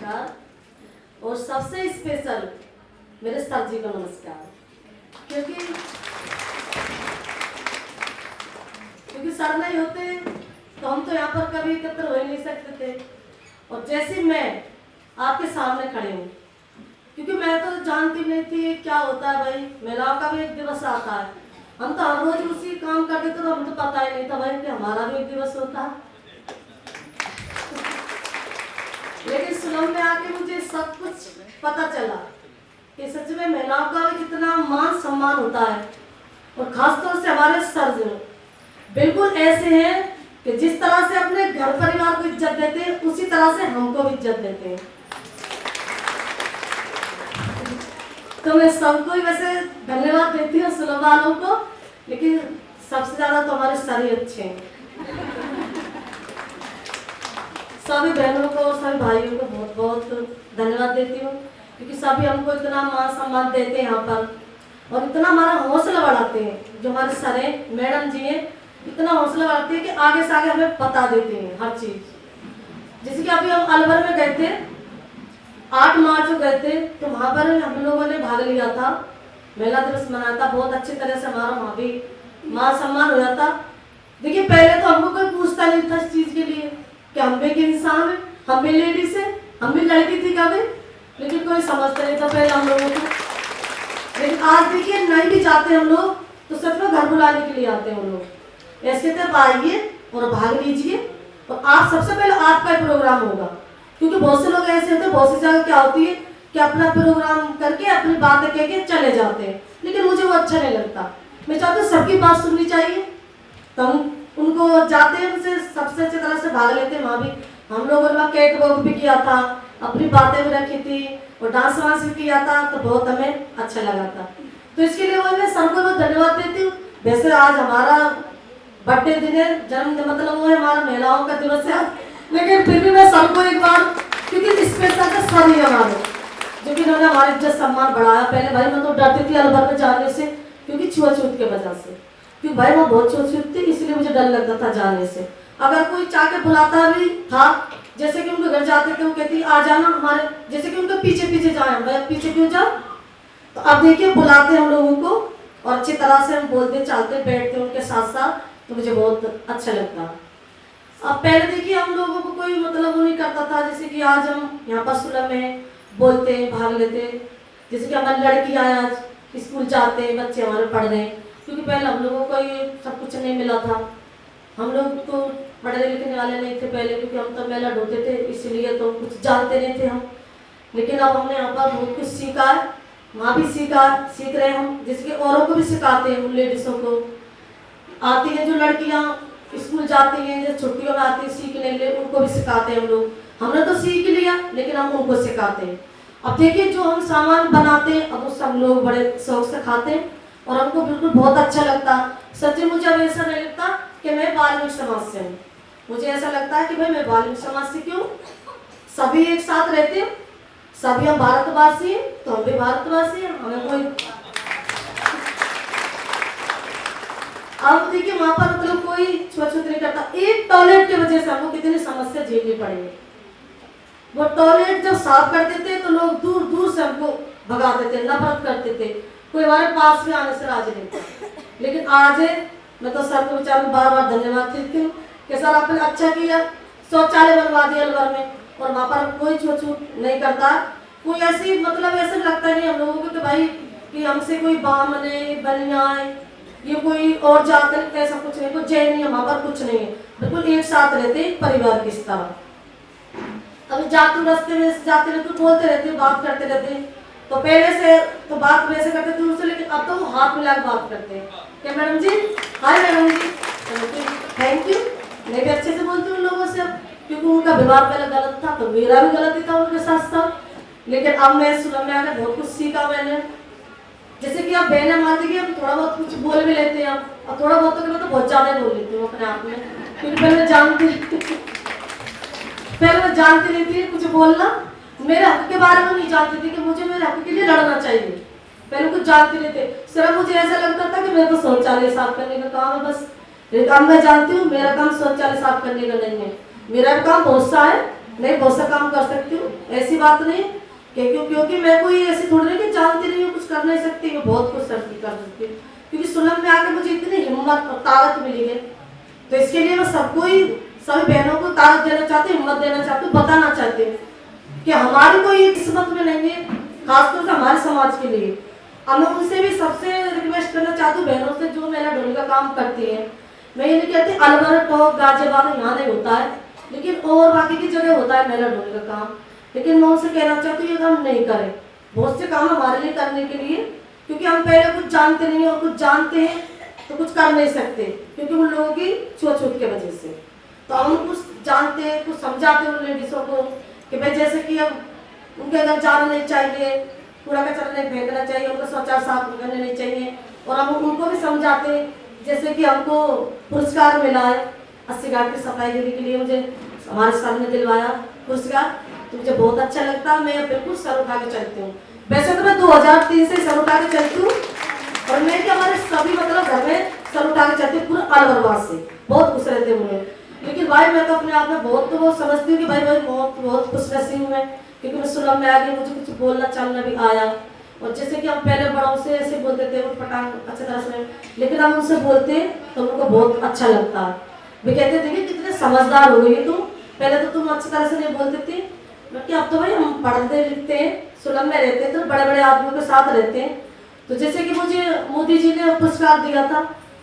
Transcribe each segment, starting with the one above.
नमस्कार और सबसे स्पेशल मेरे सर जी को नमस्कार। क्योंकि सर नहीं होते तो हम तो यहाँ पर कभी एकत्र हो ही नहीं सकते थे। और जैसे मैं आपके सामने खड़े हूँ, क्योंकि मैं तो जानती नहीं थी क्या होता है भाई, महिलाओं का भी एक दिवस आता है। हम तो हर रोज उसी काम करते थे तो हम तो पता ही नहीं था भाई कि हमारा भी एक दिवस होता है। लेकिन सुलभ में आके मुझे सब कुछ पता चला कि सच में महिलाओं का भी कितना मान सम्मान होता है। और खासतौर से हमारे सर जो बिल्कुल ऐसे हैं कि जिस तरह से अपने घर परिवार को इज्जत देते हैं उसी तरह से हमको भी इज्जत देते हैं। तो मैं सबको ही वैसे धन्यवाद देती हूँ सुलभ वालों को, लेकिन सबसे ज्यादा तो हमारे सर ही अच्छे हैं। सभी बहनों को और सभी भाइयों को बहुत बहुत धन्यवाद देती हूँ, क्योंकि सभी हमको इतना मान सम्मान देते हैं यहाँ पर और इतना हमारा हौसला बढ़ाते हैं। जो हमारे सर हैं, मैडम जी हैं, इतना हौसला बढ़ाते हैं कि आगे से आगे हमें बता देते हैं हर चीज। जैसे कि अभी हम अलवर में गए थे, 8 मार्च को गए थे, तो वहाँ पर हम लोगों ने भाग लिया था, महिला दिवस मनाया था। बहुत अच्छी तरह से हमारा वहाँ भी मान सम्मान हो जाता। देखिए पहले तो हमको कोई पूछता नहीं था इस चीज के लिए कि हम भी एक इंसान है, हम भी लेडीज है, हम भी लड़की थी कभी, लेकिन कोई समझता नहीं था पहले हम लोगों को। लेकिन आज देखिए नहीं भी जाते हम लोग तो सच में घर बुलाने के लिए आते हैं हम लोग। ऐसे तब आइए और भाग लीजिए और आप सबसे पहले आपका ही प्रोग्राम होगा, क्योंकि बहुत से लोग ऐसे होते हैं, बहुत सी जगह क्या होती है कि अपना प्रोग्राम करके अपनी बातें कह के चले जाते हैं, लेकिन मुझे वो अच्छा नहीं लगता। मैं चाहती हूँ सबकी बात सुननी चाहिए। तो हम उनको जाते हैं, उनसे सबसे अच्छी तरह से भाग लेते हैं। वहाँ भी हम लोगों ने कैट वॉक भी किया था, अपनी बातें भी रखी थी और डांस वांस भी किया था, तो बहुत हमें अच्छा लगा था। तो इसके लिए मैं सबको बहुत धन्यवाद देती हूँ। वैसे आज हमारा बर्थडे दिन है, जन्म मतलब वो है हमारा महिलाओं का दिवस है, लेकिन फिर भी मैं सबको एक बार, क्योंकि स्पेशल से सर ही हमारे जो कि इन्होंने हमारी इज्जत सम्मान बढ़ाया। पहले भाई मैं तो डरती थी अलवर में जाने से, क्योंकि छुआछूत के वजह से, क्योंकि भाई वो बहुत छुआछूत थी, इसलिए मुझे डर लगता था जाने से। अगर कोई चाह के बुलाता भी था, जैसे कि उनके घर जाते थे, वो कहती आ जाना हमारे, जैसे कि उनके पीछे पीछे जाए, मैं पीछे क्यों जाऊँ। तो अब देखिए बुलाते हम लोगों को और अच्छी तरह से हम बोलते चलते बैठते उनके साथ साथ, तो मुझे बहुत अच्छा लगता। अब पहले देखिए हम लोगों को कोई मतलब वो नहीं करता था, जैसे कि आज हम यहाँ पर सुलभ में बोलते हैं, भाग लेते हैं। जैसे कि हमारी लड़कियाँ आज स्कूल जाते हैं, बच्चे हमारे पढ़ रहे हैं, क्योंकि पहले हम लोगों को ये सब कुछ नहीं मिला था। हम लोग तो पढ़ने लिखने वाले नहीं थे पहले, क्योंकि हम तो मेला ढोते थे, इसलिए तो कुछ जानते नहीं थे हम। लेकिन अब हमने यहाँ पर बहुत कुछ सीखा है, वहाँ भी सीख रहे हैं हम, जिसके औरों को भी सिखाते हैं। उन लेडीज़ों को आती है जो लड़कियाँ स्कूल जाती हैं, जो छुट्टियों में आती है सीखने के लिए, उनको भी सिखाते हैं हम लोग। हमने तो सीख लिया, लेकिन हम उनको सिखाते हैं। अब देखिए जो हम सामान बनाते हैं, अब वो सब लोग बड़े शौक से खाते हैं और हमको बिल्कुल बहुत अच्छा लगता। सच्ची मुझे अब ऐसा नहीं लगता कि मैं वाल्मीकि समाज से हूँ, मुझे ऐसा लगता है कि भाई मैं वाल्मीकि समाज से क्यों, सभी एक साथ रहते हैं, सभी हम भारतवासी हैं, तो हम भी भारतवासी हैं, हमें कोई। अब देखिए वहाँ पर मतलब कोई छुआछूत नहीं करता। एक टॉयलेट की वजह से हमको कितनी समस्या झेलनी पड़ी। वो टॉयलेट जब साफ करते थे तो लोग दूर दूर से हमको भगाते थे, नफरत करते थे, कोई हमारे पास भी आने से राजी नहीं था। लेकिन आज मैं तो सर को बेचारे बार बार धन्यवाद देती हूँ कि सर आपने अच्छा किया, शौचालय बनवा दिया अलवर में, और वहाँ पर कोई छूछूत नहीं करता। कोई ऐसी मतलब ऐसा लगता नहीं हम लोगों को कि भाई कि हमसे कोई बामने बनियाए ये कोई और जात है, ऐसा कुछ नहीं, कोई जैन नहीं है वहाँ पर, कुछ नहीं है, बिल्कुल एक साथ रहते हैं परिवार की तरह। अभी जाते रास्ते में जाते रहते बोलते रहते बात करते रहते, तो पहले से तो बात वैसे करते थे उनसे, लेकिन अब तो वो हाथ मिला बात करते हैं क्या madam ji, hi madam ji, thank you. मैं भी अच्छे से बोलती हूँ उन लोगों से अब, क्योंकि उनका व्यवहार पहले गलत था तो मेरा भी गलत ही था उनके साथ साथ। लेकिन अब मैं सुलभ में आकर बहुत कुछ सीखा मैंने। जैसे कि आप बहने मारते कि हम थोड़ा बहुत कुछ बोल भी लेते हैं, अब थोड़ा बहुत तो मैं तो बहुत ज़्यादा बोल लेती हूँ अपने आप में, क्योंकि पहले मैं जानती नहीं थी कुछ बोलना, मेरे हक के बारे में नहीं जानती थी कि मुझे मेरे हक के लिए लड़ना चाहिए। पहले कुछ जानती नहीं थे, सिर्फ मुझे ऐसा लगता था कि मेरा तो शौचालय साफ करने का काम है, बस ये काम मैं जानती हूँ, मेरा काम शौचालय साफ करने का नहीं है। मेरा काम बहुत सा है, मैं बहुत सा काम कर सकती हूँ, ऐसी ऐसी बात नहीं क्योंकि मैं कोई ऐसी थोड़ी नहीं कि जानती नहीं हूँ, कुछ कर नहीं सकती, मैं बहुत कुछ कर सकती हूँ, क्योंकि सुलभ में आके मुझे इतनी हिम्मत और ताकत मिली है। तो इसके लिए मैं सबको ही, सभी बहनों को ताकत देना चाहती हूँ, हिम्मत देना चाहती हूँ, बताना चाहती हूँ कि हमारी कोई किस्मत में नहीं है, खासतौर से हमारे समाज के लिए। अब मैं उनसे भी सबसे रिक्वेस्ट करना चाहती हूँ, बहनों से जो मेला ढोल का काम करती है। मैं ये नहीं कहती अलवर टॉप गाजियाबाद यहाँ नहीं होता है, लेकिन और बाकी की जगह होता है मेला ढोल का काम। लेकिन मैं उनसे कहना चाहती हूँ ये काम नहीं करें, बहुत से काम हमारे लिए करने के लिए, क्योंकि हम पहले कुछ जानते नहीं और कुछ जानते हैं तो कुछ कर नहीं सकते, क्योंकि उन लोगों की छूट के वजह से। तो हम कुछ जानते हैं, कुछ समझाते हैं उन लेडीज़ों को कि भाई जैसे कि अब उनके घर जाना नहीं चाहिए, कूड़ा कचरा नहीं फेंकना चाहिए, उनका शौचालय साफ करने नहीं चाहिए। और हम उनको भी समझाते हैं, जैसे कि हमको पुरस्कार मिला है 80 घाट की सफाईगिरी के लिए, मुझे हमारे सर ने दिलवाया पुरस्कार, तो मुझे बहुत अच्छा लगता है। मैं बिल्कुल सर उठा के चलती हूँ, वैसे तो मैं 2003 से सर उठा के चलती हूँ, और मैं कि हमारे सभी मतलब घर में सर उठा के चलती हूँ, पूरे अलवरवाद से बहुत खुश रहते हुए। लेकिन भाई मैं तो अपने आप में बहुत समझती हूँ कि भाई बहुत खुश नसीब हूँ मैं, क्योंकि मैं सुलभ में आ गई, मुझे कुछ बोलना चलना भी आया। और जैसे कि हम पहले बड़ों से ऐसे बोलते थे उठ पटांग अच्छी तरह से, लेकिन हम उनसे बोलते तो उनको बहुत अच्छा लगता है। वे कहते थे कि कितने समझदार हो गई तुम, पहले तो तुम अच्छी तरह से नहीं बोलते थे। कि अब तो भाई हम पढ़ते लिखते हैं, सुलभ में रहते हैं, तो बड़े बड़े आदमियों के साथ रहते हैं। तो जैसे कि मुझे मोदी जी ने पुरस्कार दिया था,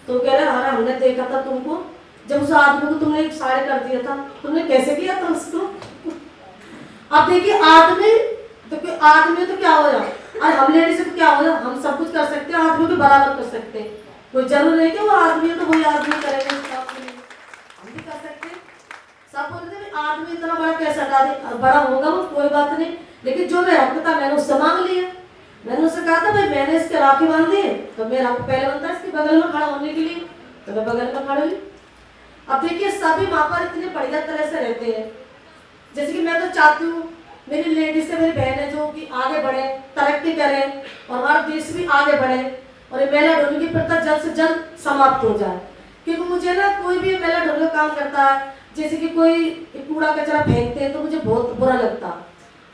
तो कह रहे अरे हमने देखा था तुमको, जब उस आदमी को तुमने एक साड़े कर दिया था, तुमने कैसे किया था उसको। अब देखिए आदमी तो क्या हो जाए, अरे हम लेडीज से क्या हो जाए, हम सब कुछ कर सकते हैं, आदमी को बराबर कर सकते हैं। कोई जरूर नहीं कि वो आदमी है तो वही आदमी करेंगे, हम भी कर सकते हैं। सब बोलते हैं आदमी इतना बड़ा कैसे हटा दे, बड़ा होगा वो कोई बात नहीं, लेकिन जो मेरा हक था मैंने उससे मांग लिया। मैंने उससे कहा था भाई मैंने इसके राखी बांध दी, तो मेरा हक पहले बनता है इसके बगल में खड़ा होने के लिए, तो मैं बगल में खड़ा हुई। अब देखिए सभी वहाँ पर इतने बढ़िया तरह से रहते हैं, जैसे कि मैं तो चाहती हूँ मेरी लेडीज से मेरी बहन है जो कि आगे बढ़े, तरक्की करें और हमारा देश भी आगे बढ़े, और ये मेला ढोल की प्रथा जल्द से जल्द समाप्त हो जाए। क्योंकि मुझे ना कोई भी मेला ढोल का काम करता है, जैसे कि कोई कूड़ा कचरा फेंकते हैं तो मुझे बहुत बुरा लगता है,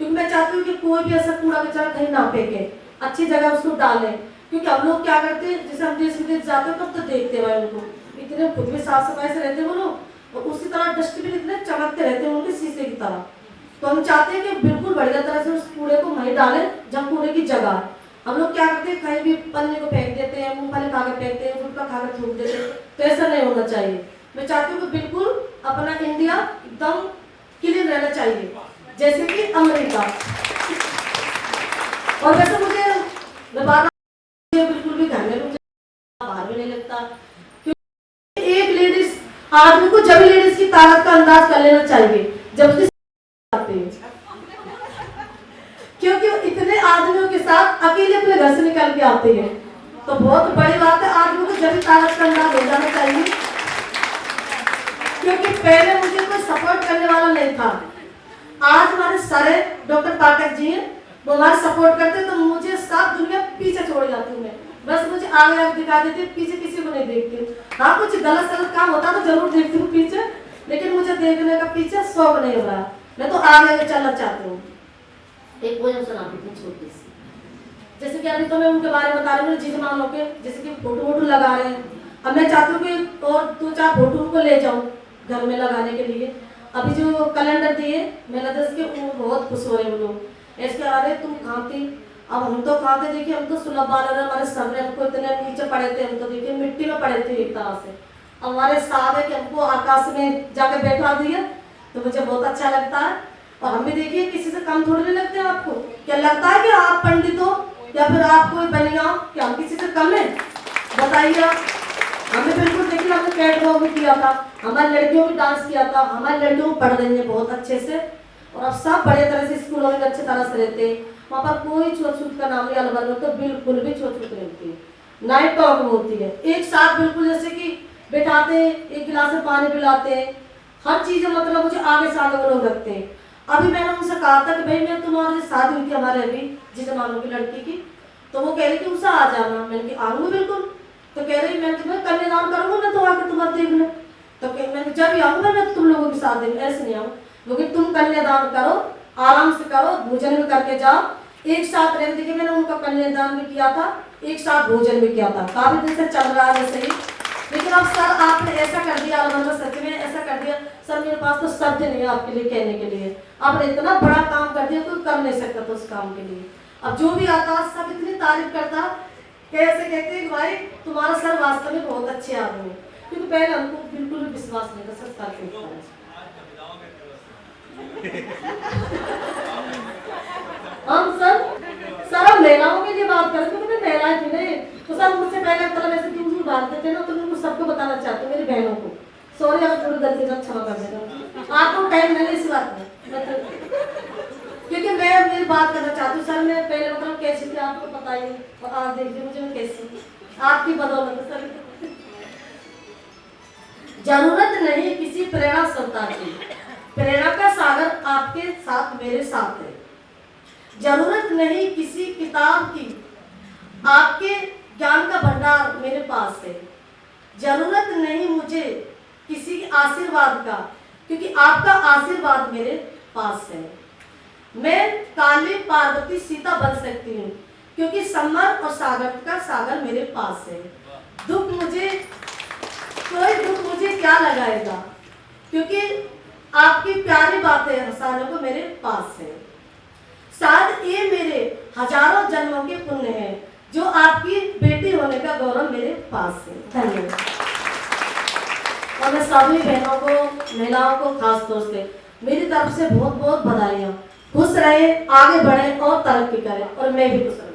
क्योंकि मैं चाहती हूँ कि कोई भी ऐसा कूड़ा कचरा कहीं ना फेंके, अच्छी जगह उसको डालें। क्योंकि हम लोग क्या करते हैं, जैसे हम देश विदेश जाते हैं तब तो देखते हैं भाई उनको इतने खुद भी साफ सफाई से रहते हैं वो लोग, और उसी तरह डस्टबिन इतने चमकते रहते हैं उनके शीशे की तरह। तो हम चाहते हैं कि बिल्कुल बढ़िया तरह से उस कूड़े को वहीं डालें जहाँ कूड़े की जगह है। हम लोग क्या करते हैं, कहीं भी पन्ने को फेंक देते हैं, मूंगफली खाकर फेंकते हैं, गुटखा खाकर थूक देते हैं, तो ऐसा नहीं होना चाहिए। मैं चाहती हूँ कि बिल्कुल अपना इंडिया एकदम क्लीन रहना चाहिए, जैसे कि अमेरिका। और वैसे मुझे बिल्कुल भी घर में मुझे बाहर भी नहीं लगता, क्योंकि एक लेडीज आदमी को जब लेडीज की ताकत का अंदाज कर लेना चाहिए जब उसकी आते हैं, क्योंकि इतने आदमियों के साथ अकेले अपने घर से निकल के आते हैं, तो बहुत बड़ी बात है। आदमी को जब ताकत का अंदाज हो जाना चाहिए, क्योंकि पहले मुझे कोई सपोर्ट करने वाला नहीं था। आज हमारे सारे डॉक्टर पाठक जी हैं, वो हमारा सपोर्ट करते हैं, तो मुझे सब दुनिया पीछे छोड़ जाती हूँ मैं, बस मुझे आगे आगे दिखा देती हूँ, पीछे किसी को नहीं देखती हूँ। हाँ कुछ गलत सलत काम होता तो जरूर देखती हूँ पीछे, लेकिन मुझे देखने का पीछे शौक नहीं हो रहा, मैं तो आगे आगे चलना चाहती हूँ। एक वजह सुनाती हूँ छोटी सी, जैसे कि अभी तो मैं उनके बारे में बता रही हूँ, जीजमानों के, जैसे कि फोटो वोटो लगा रहे हैं। अब मैं चाहती हूँ कि और 2-4 फोटो उनको ले जाऊँ घर में लगाने के लिए। अभी जो कैलेंडर दिए मेला दस के, वो बहुत खुश हो रहे वो लोग, ऐसे आ रहे तुम खाती, अब हम तो खाते, देखिए हम तो सुलभ वाले हमारे सर ने हमको इतने नीचे पड़े थे, हम तो देखिए मिट्टी में पड़े थे एक तरह से। अब हमारे साहब है कि हमको आकाश में जाके बैठा दिया, तो मुझे बहुत अच्छा लगता है। और हम भी देखिए किसी से कम थोड़ी नहीं लगते हैं। आपको क्या लगता है कि आप पंडित हो या फिर आप कोई बनिया हो, कि हम किसी से कम है? बताइए आप। हमें बिल्कुल देखिए, हमने कैट वॉक भी किया था, हमारी लड़कियों भी डांस किया था, हमारी लड़कियों पढ़ रही है बहुत अच्छे से, और अब सब बड़े तरह से स्कूलों में अच्छे तरह से रहते हैं। वहाँ पर कोई छूत छूत का नाम नहीं, अलवर में तो बिल्कुल भी छूत छूत नहीं होती है, नाइट टॉक होती है। एक साथ बिल्कुल जैसे कि बैठाते हैं, एक गिलास में पानी पिलाते हैं, हर चीज़ें मतलब मुझे आगे से आगे वो लोग रखते हैं। अभी मैंने उनसे कहा था कि भाई मैं तुम्हारे शादी हुई थी हमारे अभी जिसे मानो की लड़की की, तो वो कह रही कि उसे आ जाना। मैंने कहा आऊँगी बिल्कुल। तो कह रही मैं तुम्हें कन्यादान करूँगा, मैं तो आके तुम्हारे देख लूँ। तो मैंने जब भी आऊँगा मैं तुम लोगों के साथ देखूँ, ऐसे नहीं आऊँ, क्योंकि तुम कन्यादान करो आराम से करो, भोजन भी करके जाओ, एक साथ रहने। देखिए मैंने उनका कन्यादान भी किया था, एक साथ भोजन भी किया था, काफी दिन से चल रहा है वैसे ही। लेकिन अब सर आपने ऐसा कर दिया, अलमंदा सच में ऐसा कर दिया सर, मेरे पास तो शब्द नहीं है आपके लिए कहने के लिए। आपने इतना बड़ा काम कर दिया, कोई कर नहीं सकता था उस काम के लिए। अब जो भी आता सब इतनी तारीफ करता, कैसे कहते हैं भाई तुम्हारा सर वास्तव में बहुत अच्छे आदमी है, क्योंकि पहले हमको बिल्कुल भी विश्वास नहीं था सर के ऊपर। हम सर हम महिलाओं के लिए बात करें, क्योंकि मैं महिलाएं थी नहीं, तो सर मुझसे पहले मतलब ऐसे क्यों डालते थे ना, तो मैं सबको बताना चाहती हूँ, मेरी बहनों को। सॉरी आप थोड़ी गलती से क्षमा कर देना, आपको टाइम नहीं इस बात में, क्योंकि मैं मेरी बात करना चाहती हूँ। सर मैं पहले मतलब कैसी थी आपको पता ही, और आज देखिए मुझे मैं कैसी, आपकी बदौलत सर। जरूरत नहीं किसी प्रेरणा संस्था की, प्रेरणा का सागर आपके साथ मेरे साथ है। जरूरत नहीं किसी किताब की, आपके ज्ञान का भंडार मेरे पास है। जरूरत नहीं मुझे किसी आशीर्वाद का, क्योंकि आपका आशीर्वाद मेरे पास है। मैं काली पार्वती सीता बन सकती हूँ, क्योंकि समर और सागर का सागर मेरे पास है। दुख मुझे कोई दुख मुझे क्या लगाएगा, क्योंकि आपकी प्यारी बातें हंसाने को मेरे पास है। शायद ये मेरे हजारों जन्मों के पुण्य है, जो आपकी बेटी होने का गौरव मेरे पास है। धन्यवाद। और मैं सभी बहनों को, महिलाओं को, खास तौर से मेरी तरफ से बहुत बहुत बधाइयाँ। खुश रहे, आगे बढ़े और तरक्की करें, और मैं भी खुश रहूं।